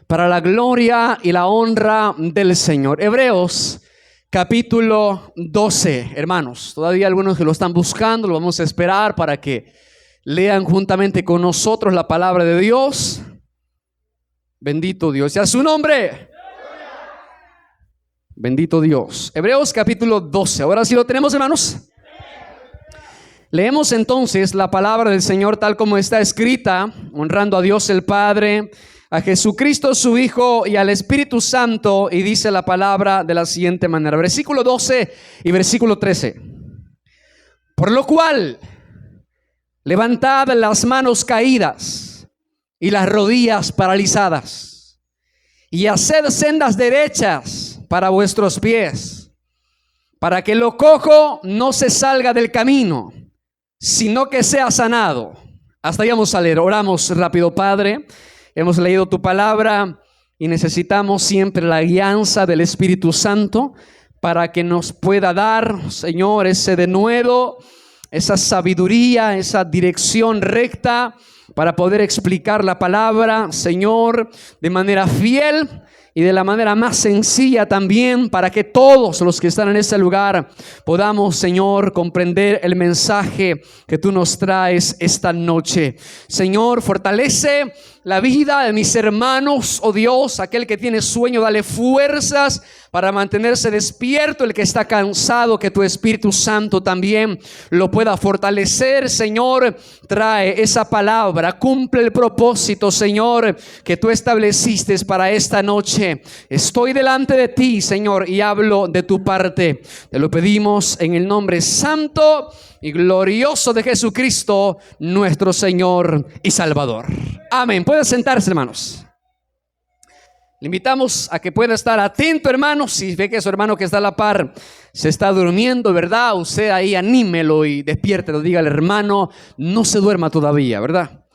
para la gloria y la honra del Señor. Hebreos capítulo 12, hermanos. Todavía algunos que lo están buscando, lo vamos a esperar para que lean juntamente con nosotros la palabra de Dios. Bendito Dios, sea su nombre. Bendito Dios. Hebreos capítulo 12. Ahora sí lo tenemos, hermanos. Leemos entonces la palabra del Señor tal como está escrita, honrando a Dios el Padre, a Jesucristo su Hijo y al Espíritu Santo, y dice la palabra de la siguiente manera, versículo 12 y versículo 13. Por lo cual, levantad las manos caídas y las rodillas paralizadas, y haced sendas derechas para vuestros pies, para que lo cojo no se salga del camino, sino que sea sanado. Hasta ahí vamos a leer. Oramos rápido. Padre, hemos leído tu palabra y necesitamos siempre la guianza del Espíritu Santo para que nos pueda dar, Señor, ese denuedo, esa sabiduría, esa dirección recta para poder explicar la palabra, Señor, de manera fiel y de la manera más sencilla también, para que todos los que están en este lugar podamos, Señor, comprender el mensaje que tú nos traes esta noche. Señor, fortalece la vida de mis hermanos, oh Dios. Aquel que tiene sueño, dale fuerzas para mantenerse despierto. El que está cansado, que tu Espíritu Santo también lo pueda fortalecer. Señor, trae esa palabra, cumple el propósito, Señor, que tú estableciste para esta noche. Estoy delante de ti, Señor, y hablo de tu parte. Te lo pedimos en el nombre santo y glorioso de Jesucristo, nuestro Señor y Salvador. Amén. Pueden sentarse, hermanos. Le invitamos a que pueda estar atento, hermanos. Si ve que su hermano que está a la par se está durmiendo, ¿verdad? Usted ahí anímelo y despiértelo. Dígale, hermano, no se duerma todavía, ¿verdad?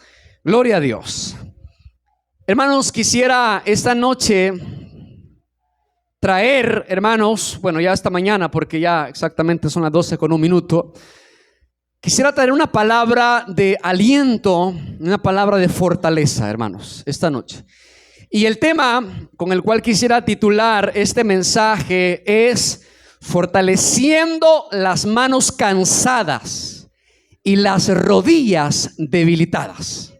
Gloria a Dios. Hermanos, quisiera esta noche traer, hermanos, bueno, ya esta mañana, porque ya exactamente son las 12:01. Quisiera traer una palabra de aliento, una palabra de fortaleza, hermanos, esta noche. Y el tema con el cual quisiera titular este mensaje es fortaleciendo las manos cansadas y las rodillas debilitadas.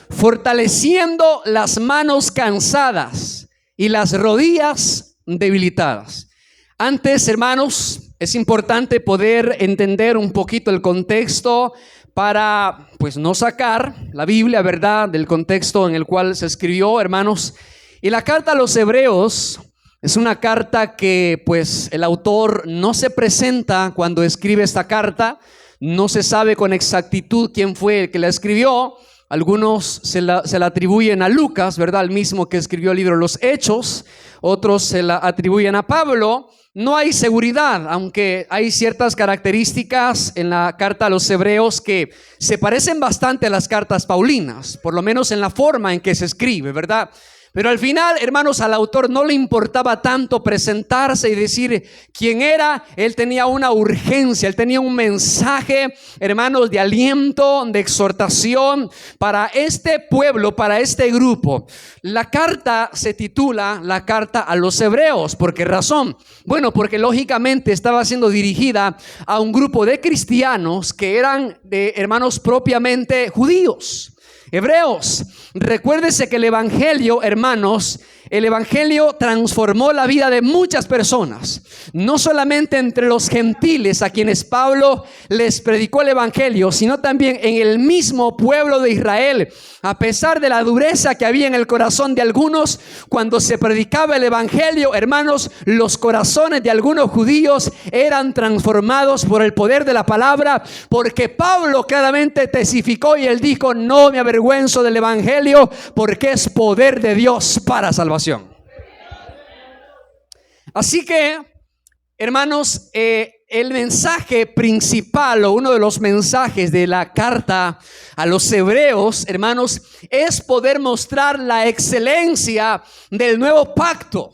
Fortaleciendo las manos cansadas y las rodillas debilitadas. Antes, hermanos, es importante poder entender un poquito el contexto para, pues, no sacar la Biblia, ¿verdad?, del contexto en el cual se escribió, hermanos. Y la carta a los Hebreos es una carta que, pues, el autor no se presenta cuando escribe esta carta. No se sabe con exactitud quién fue el que la escribió. Algunos se la atribuyen a Lucas, ¿verdad?, el mismo que escribió el libro Los Hechos. Otros se la atribuyen a Pablo. No hay seguridad, aunque hay ciertas características en la carta a los Hebreos que se parecen bastante a las cartas paulinas, por lo menos en la forma en que se escribe, ¿verdad? Pero al final, hermanos, al autor no le importaba tanto presentarse y decir quién era. Él tenía una urgencia, él tenía un mensaje, hermanos, de aliento, de exhortación para este pueblo, para este grupo. La carta se titula la carta a los Hebreos. ¿Por qué razón? Bueno, porque lógicamente estaba siendo dirigida a un grupo de cristianos que eran de hermanos propiamente judíos. Hebreos, recuérdese que el evangelio, hermanos, el evangelio transformó la vida de muchas personas, no solamente entre los gentiles a quienes Pablo les predicó el evangelio, sino también en el mismo pueblo de Israel. A pesar de la dureza que había en el corazón de algunos, cuando se predicaba el evangelio, hermanos, los corazones de algunos judíos eran transformados por el poder de la palabra, porque Pablo claramente testificó y él dijo: no me avergüenzo del evangelio, porque es poder de Dios para salvación. Así que, hermanos, el mensaje principal o uno de los mensajes de la carta a los Hebreos, hermanos, es poder mostrar la excelencia del nuevo pacto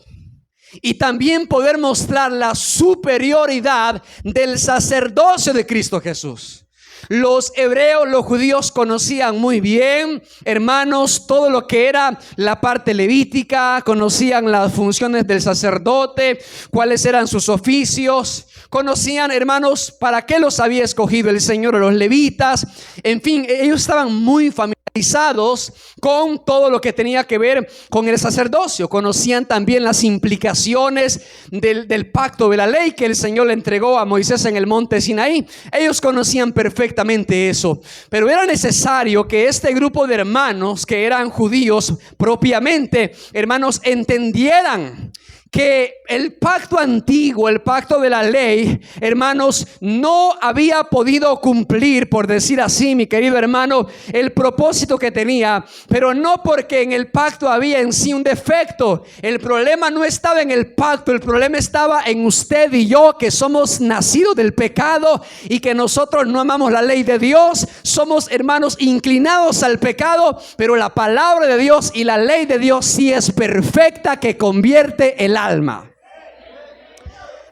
y también poder mostrar la superioridad del sacerdocio de Cristo Jesús. Los hebreos, los judíos conocían muy bien, hermanos, todo lo que era la parte levítica, conocían las funciones del sacerdote, cuáles eran sus oficios, conocían, hermanos, para qué los había escogido el Señor a los levitas. En fin, ellos estaban muy familiarizados con todo lo que tenía que ver con el sacerdocio. Conocían también las implicaciones del pacto de la ley que el Señor le entregó a Moisés en el monte Sinaí. Ellos conocían perfectamente eso, pero era necesario que este grupo de hermanos que eran judíos propiamente, hermanos, entendieran que el pacto antiguo, el pacto de la ley, hermanos, no había podido cumplir, por decir así, mi querido hermano, el propósito que tenía, pero no porque en el pacto había en sí un defecto. El problema no estaba en el pacto, el problema estaba en usted y yo, que somos nacidos del pecado y que nosotros no amamos la ley de Dios. Somos, hermanos, inclinados al pecado, pero la palabra de Dios y la ley de Dios sí es perfecta, que convierte el alma.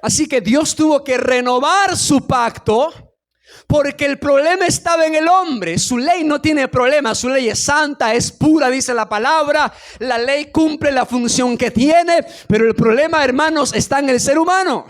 Así que Dios tuvo que renovar su pacto, porque el problema estaba en el hombre. Su ley no tiene problema, su ley es santa, es pura, dice la palabra. La ley cumple la función que tiene, pero el problema, hermanos, está en el ser humano.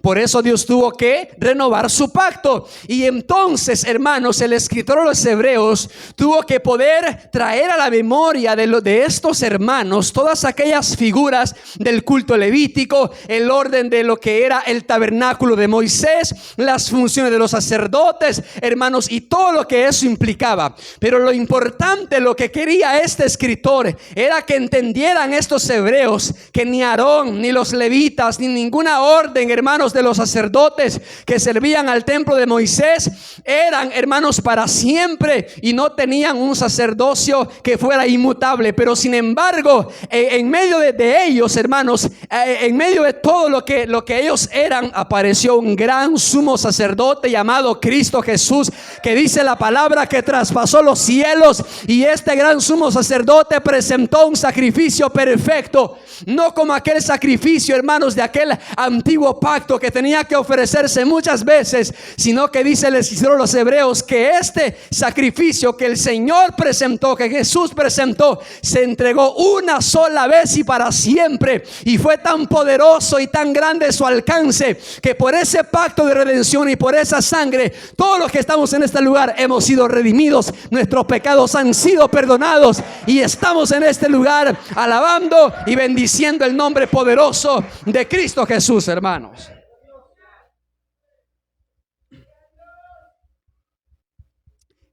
Por eso Dios tuvo que renovar su pacto. Y entonces, hermanos, el escritor de los Hebreos tuvo que poder traer a la memoria de estos hermanos todas aquellas figuras del culto levítico, el orden de lo que era el tabernáculo de Moisés, las funciones de los sacerdotes, hermanos, y todo lo que eso implicaba. Pero lo importante, lo que quería este escritor, era que entendieran estos hebreos que ni Aarón, ni los levitas, ni ninguna orden, hermanos, de los sacerdotes que servían al templo de Moisés eran, hermanos, para siempre y no tenían un sacerdocio que fuera inmutable. Pero sin embargo, en medio de ellos, hermanos, en medio de todo lo que ellos eran, apareció un gran sumo sacerdote llamado Cristo Jesús, que dice la palabra que traspasó los cielos. Y este gran sumo sacerdote presentó un sacrificio perfecto, no como aquel sacrificio, hermanos, de aquel antiguo pacto que tenía que ofrecerse muchas veces, sino que dice el escritor de los Hebreos que este sacrificio que el Señor presentó, que Jesús presentó, se entregó una sola vez y para siempre. Y fue tan poderoso y tan grande su alcance, que por ese pacto de redención y por esa sangre, todos los que estamos en este lugar hemos sido redimidos, nuestros pecados han sido perdonados y estamos en este lugar alabando y bendiciendo el nombre poderoso de Cristo Jesús, hermanos.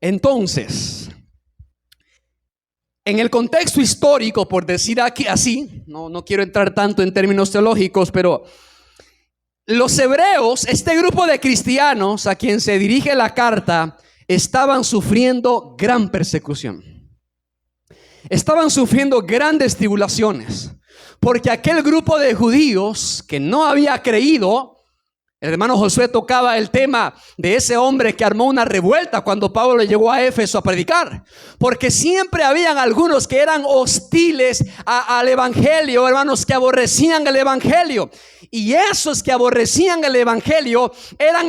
Entonces, en el contexto histórico, por decir aquí así, no quiero entrar tanto en términos teológicos, pero los hebreos, este grupo de cristianos a quien se dirige la carta, estaban sufriendo gran persecución. Estaban sufriendo grandes tribulaciones, porque aquel grupo de judíos que no había creído, el hermano Josué tocaba el tema de ese hombre que armó una revuelta cuando Pablo llegó a Éfeso a predicar, porque siempre habían algunos que eran hostiles al evangelio, hermanos, que aborrecían el evangelio. Y esos que aborrecían el evangelio eran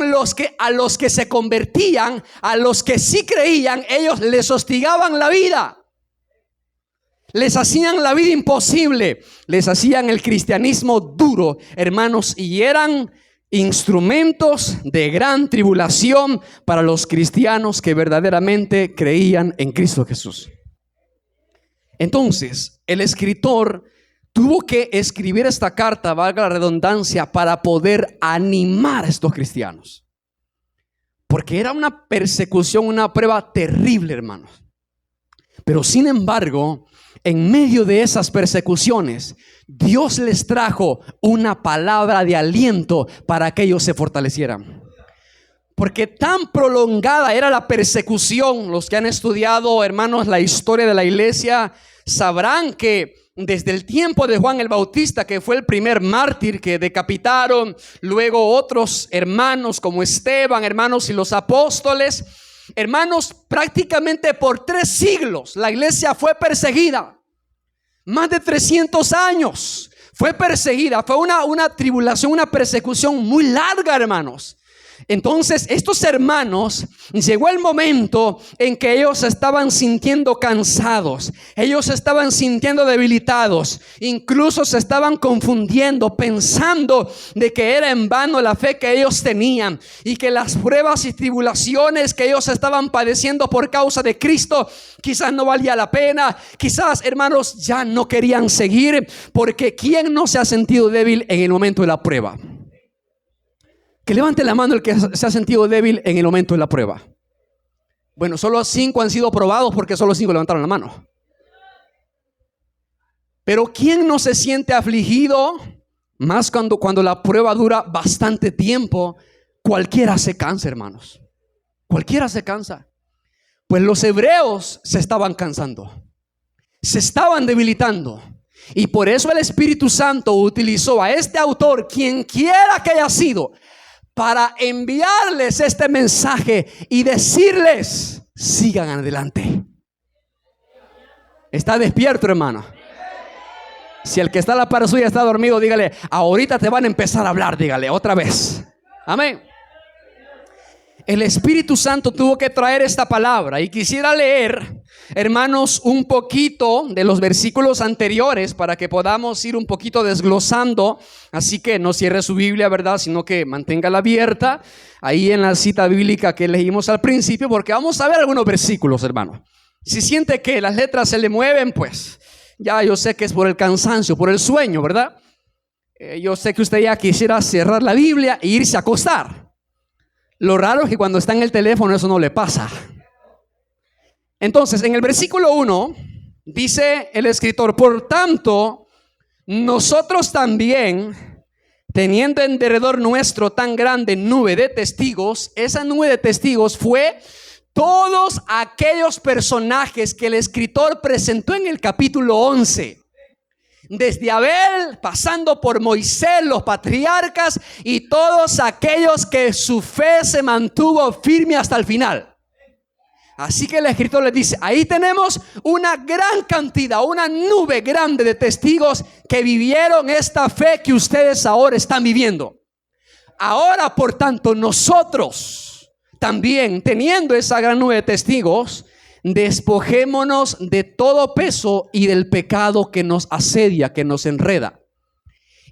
a los que se convertían, a los que sí creían, ellos les hostigaban la vida. Les hacían la vida imposible, les hacían el cristianismo duro, hermanos, y eran instrumentos de gran tribulación para los cristianos que verdaderamente creían en Cristo Jesús. Entonces, el escritor tuvo que escribir esta carta, valga la redundancia, para poder animar a estos cristianos, porque era una persecución, una prueba terrible, hermanos. Pero sin embargo, en medio de esas persecuciones, Dios les trajo una palabra de aliento para que ellos se fortalecieran. Porque tan prolongada era la persecución. Los que han estudiado, hermanos, la historia de la iglesia sabrán que desde el tiempo de Juan el Bautista, que fue el primer mártir que decapitaron, luego otros hermanos como Esteban, hermanos, y los apóstoles, hermanos, prácticamente por 3 siglos la iglesia fue perseguida. Más de 300 años fue perseguida. Fue una tribulación, una persecución muy larga, hermanos. Entonces estos hermanos, llegó el momento en que ellos se estaban sintiendo cansados, ellos se estaban sintiendo debilitados, incluso se estaban confundiendo, pensando de que era en vano la fe que ellos tenían y que las pruebas y tribulaciones que ellos estaban padeciendo por causa de Cristo quizás no valía la pena. Quizás, hermanos, ya no querían seguir, porque ¿quién no se ha sentido débil en el momento de la prueba? Que levante la mano el que se ha sentido débil en el momento de la prueba. Bueno, solo 5 han sido probados, porque solo 5 levantaron la mano. Pero ¿quién no se siente afligido? Más cuando la prueba dura bastante tiempo. Cualquiera se cansa, hermanos. Cualquiera se cansa. Pues los hebreos se estaban cansando, se estaban debilitando. Y por eso el Espíritu Santo utilizó a este autor, quien quiera que haya sido, para enviarles este mensaje y decirles: sigan adelante. ¿Está despierto, hermano? Si el que está a la par suya está dormido, dígale: ahorita te van a empezar a hablar. Dígale otra vez. Amén. El Espíritu Santo tuvo que traer esta palabra. Y quisiera leer, hermanos, un poquito de los versículos anteriores para que podamos ir un poquito desglosando. Así que no cierre su Biblia, ¿verdad? Sino que manténgala abierta ahí en la cita bíblica que leímos al principio, porque vamos a ver algunos versículos, hermano. Si siente que las letras se le mueven, pues ya yo sé que es por el cansancio, por el sueño, ¿verdad? Yo sé que usted ya quisiera cerrar la Biblia e irse a acostar. Lo raro es que cuando está en el teléfono eso no le pasa. Entonces, en el versículo 1 dice el escritor: por tanto, nosotros también, teniendo en derredor nuestro tan grande nube de testigos. Esa nube de testigos fue todos aquellos personajes que el escritor presentó en el capítulo 11. Desde Abel, pasando por Moisés, los patriarcas y todos aquellos que su fe se mantuvo firme hasta el final. Así que el escritor les dice: ahí tenemos una gran cantidad, una nube grande de testigos que vivieron esta fe que ustedes ahora están viviendo. Ahora, por tanto, nosotros también, teniendo esa gran nube de testigos, despojémonos de todo peso y del pecado que nos asedia, que nos enreda,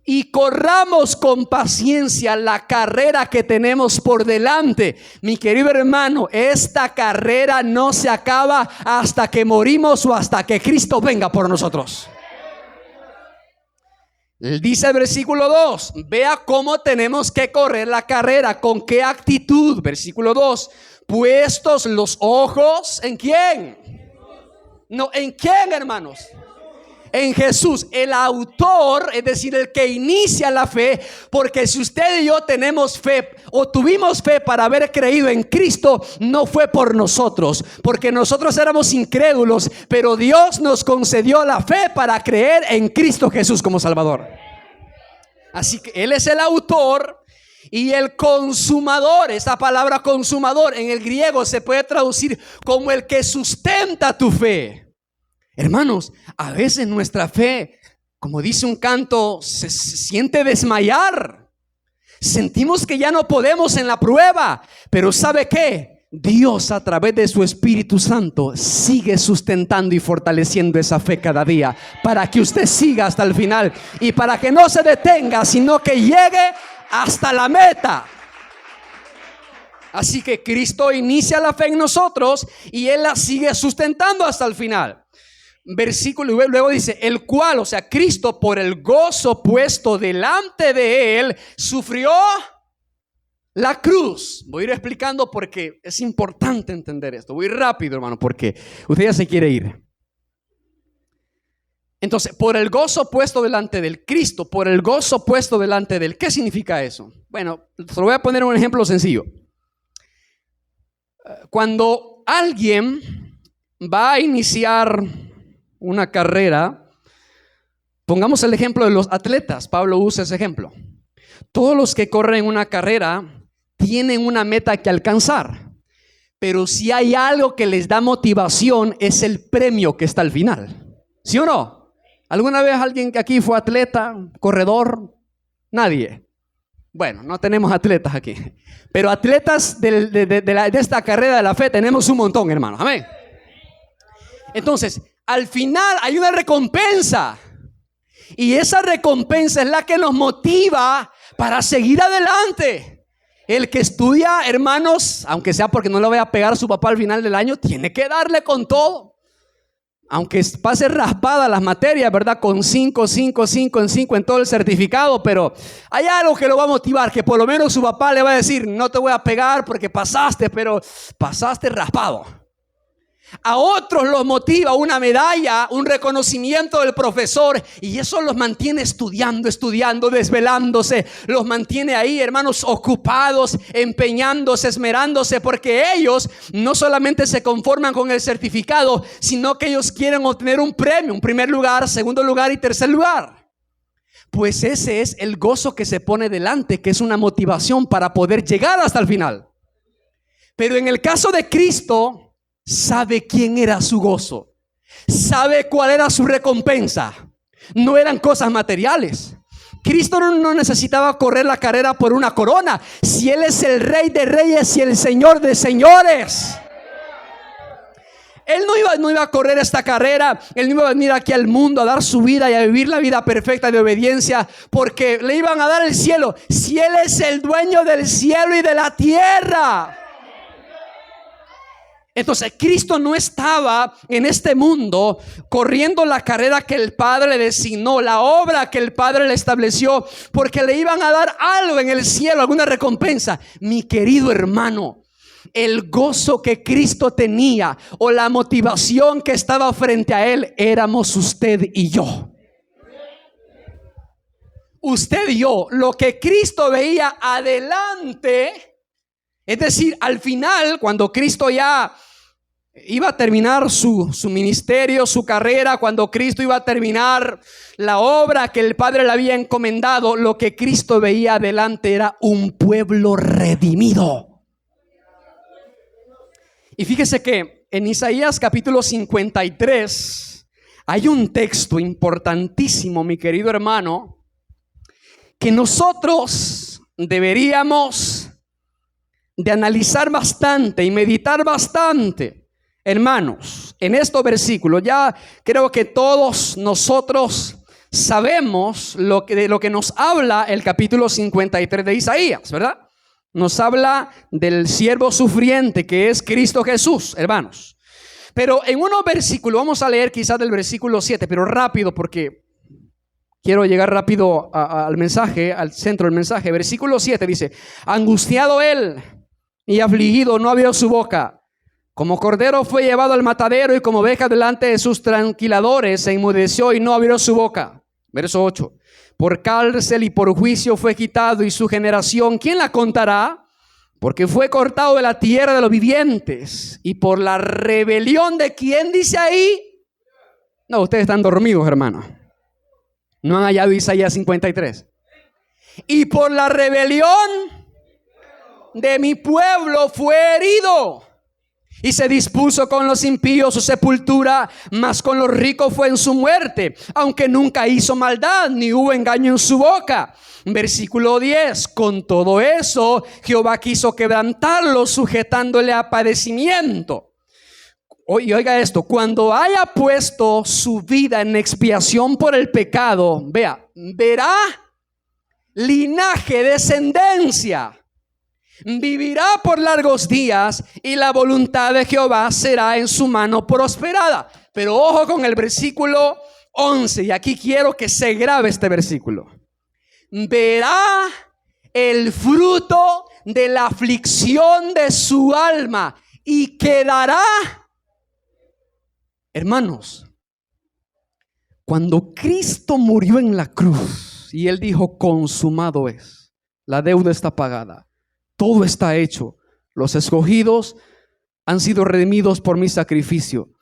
y corramos con paciencia la carrera que tenemos por delante. Mi querido hermano, esta carrera no se acaba hasta que morimos o hasta que Cristo venga por nosotros. Dice el versículo 2, vea cómo tenemos que correr la carrera, con qué actitud. Versículo 2, puestos los ojos ¿en quién? No, ¿en quién, hermanos? En Jesús, el autor, es decir, el que inicia la fe. Porque si usted y yo tenemos fe o tuvimos fe para haber creído en Cristo, no fue por nosotros, porque nosotros éramos incrédulos, pero Dios nos concedió la fe para creer en Cristo Jesús como Salvador. Así que Él es el autor y el consumador. Esta palabra consumador en el griego se puede traducir como el que sustenta tu fe. Hermanos, a veces nuestra fe, como dice un canto, se siente desmayar. Sentimos que ya no podemos en la prueba, pero ¿sabe qué? Dios, a través de su Espíritu Santo, sigue sustentando y fortaleciendo esa fe cada día, para que usted siga hasta el final y para que no se detenga, sino que llegue hasta la meta. Así que Cristo inicia la fe en nosotros y Él la sigue sustentando hasta el final. Versículo, luego dice: el cual, o sea, Cristo, por el gozo puesto delante de Él, sufrió la cruz. Voy a ir explicando porque es importante entender esto. Voy rápido, hermano, porque usted ya se quiere ir. Entonces, por el gozo puesto delante del Cristo, por el gozo puesto delante del, ¿qué significa eso? Bueno, se lo voy a poner un ejemplo sencillo. Cuando alguien va a iniciar una carrera, pongamos el ejemplo de los atletas. Pablo usa ese ejemplo. Todos los que corren una carrera tienen una meta que alcanzar, pero si hay algo que les da motivación, es el premio que está al final. ¿Sí o no? ¿Alguna vez alguien que aquí fue atleta, corredor? Nadie. Bueno, no tenemos atletas aquí, pero atletas de esta carrera de la fe tenemos un montón, hermanos. Amén. Entonces, al final hay una recompensa. Y esa recompensa es la que nos motiva para seguir adelante. El que estudia, hermanos, aunque sea porque no le vaya a pegar a su papá al final del año, tiene que darle con todo. Aunque pase raspada las materias, ¿verdad? Con 5 en todo el certificado, pero hay algo que lo va a motivar, que por lo menos su papá le va a decir, no te voy a pegar porque pasaste, pero pasaste raspado. A otros los motiva una medalla, un reconocimiento del profesor, y eso los mantiene estudiando, desvelándose, los mantiene ahí, hermanos, ocupados, empeñándose, esmerándose, porque ellos no solamente se conforman con el certificado, sino que ellos quieren obtener un premio, un primer lugar, segundo lugar y tercer lugar. Pues ese es el gozo que se pone delante, que es una motivación para poder llegar hasta el final. Pero en el caso de Cristo, sabe quién era su gozo, sabe cuál era su recompensa. No eran cosas materiales. Cristo no necesitaba correr la carrera por una corona, si Él es el Rey de Reyes y el Señor de Señores. Él no iba a correr esta carrera, Él no iba a venir aquí al mundo a dar su vida y a vivir la vida perfecta de obediencia porque le iban a dar el cielo, si Él es el dueño del cielo y de la tierra. Entonces Cristo no estaba en este mundo corriendo la carrera que el Padre le designó, la obra que el Padre le estableció, porque le iban a dar algo en el cielo, alguna recompensa. Mi querido hermano, el gozo que Cristo tenía o la motivación que estaba frente a Él, éramos usted y yo. Usted y yo, lo que Cristo veía adelante. Es decir, al final, cuando Cristo ya iba a terminar su ministerio, su carrera, cuando Cristo iba a terminar la obra que el Padre le había encomendado, lo que Cristo veía adelante era un pueblo redimido. Y fíjese que en Isaías capítulo 53 hay un texto importantísimo, mi querido hermano, que nosotros deberíamos de analizar bastante y meditar bastante. Hermanos, en estos versículos ya creo que todos nosotros sabemos de lo que nos habla el capítulo 53 de Isaías, ¿verdad? Nos habla del siervo sufriente que es Cristo Jesús, hermanos. Pero en unos versículos, vamos a leer quizás del versículo 7, pero rápido porque quiero llegar rápido al mensaje, al centro del mensaje. Versículo 7 dice: angustiado él y afligido, no abrió su boca. Como cordero fue llevado al matadero, y como oveja delante de sus tranquiladores se enmudeció y no abrió su boca. Verso 8: por cárcel y por juicio fue quitado, y su generación, ¿quién la contará? Porque fue cortado de la tierra de los vivientes. Y por la rebelión de ¿quién dice ahí? No, ustedes están dormidos, hermanos. ¿No han hallado Isaías 53? Y por la rebelión de mi pueblo fue herido, y se dispuso con los impíos su sepultura, mas con los ricos fue en su muerte, aunque nunca hizo maldad, ni hubo engaño en su boca. Versículo 10: con todo eso Jehová quiso quebrantarlo, sujetándole a padecimiento. Y oiga esto: cuando haya puesto su vida en expiación por el pecado, verá linaje, descendencia, vivirá por largos días, y la voluntad de Jehová será en su mano prosperada. Pero ojo con el versículo 11, y aquí quiero que se grabe este versículo. Verá el fruto de la aflicción de su alma y quedará. Hermanos, cuando Cristo murió en la cruz y Él dijo: consumado es, la deuda está pagada, todo está hecho, los escogidos han sido redimidos por mi sacrificio.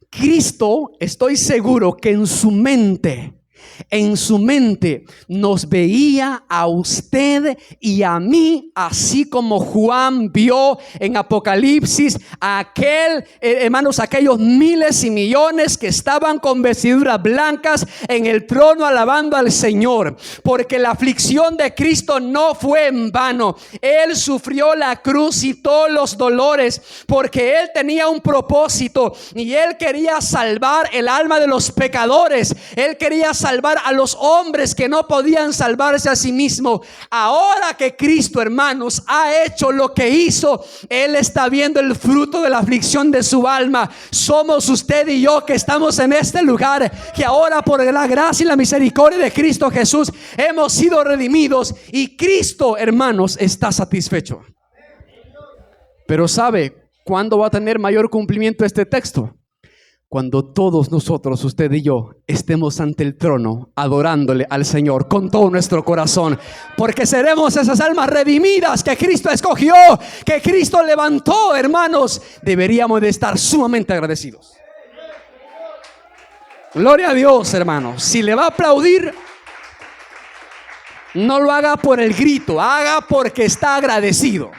Cristo, estoy seguro que en su mente En su mente nos veía a usted y a mí, así como Juan vio en Apocalipsis a aquellos miles y millones que estaban con vestiduras blancas en el trono alabando al Señor. Porque la aflicción de Cristo no fue en vano. Él sufrió la cruz y todos los dolores porque Él tenía un propósito y Él quería salvar el alma de los pecadores. Él quería salvar a los hombres que no podían salvarse a sí mismos. Ahora que Cristo, hermanos, ha hecho lo que hizo, Él está viendo el fruto de la aflicción de su alma. Somos usted y yo que estamos en este lugar, que ahora por la gracia y la misericordia de Cristo Jesús hemos sido redimidos, y Cristo, hermanos, está satisfecho. Pero ¿sabe cuándo va a tener mayor cumplimiento este texto? Cuando todos nosotros, usted y yo, estemos ante el trono adorándole al Señor con todo nuestro corazón, porque seremos esas almas redimidas que Cristo escogió, que Cristo levantó, hermanos. Deberíamos de estar sumamente agradecidos. Gloria a Dios, hermanos. Si le va a aplaudir, no lo haga por el grito, haga porque está agradecido.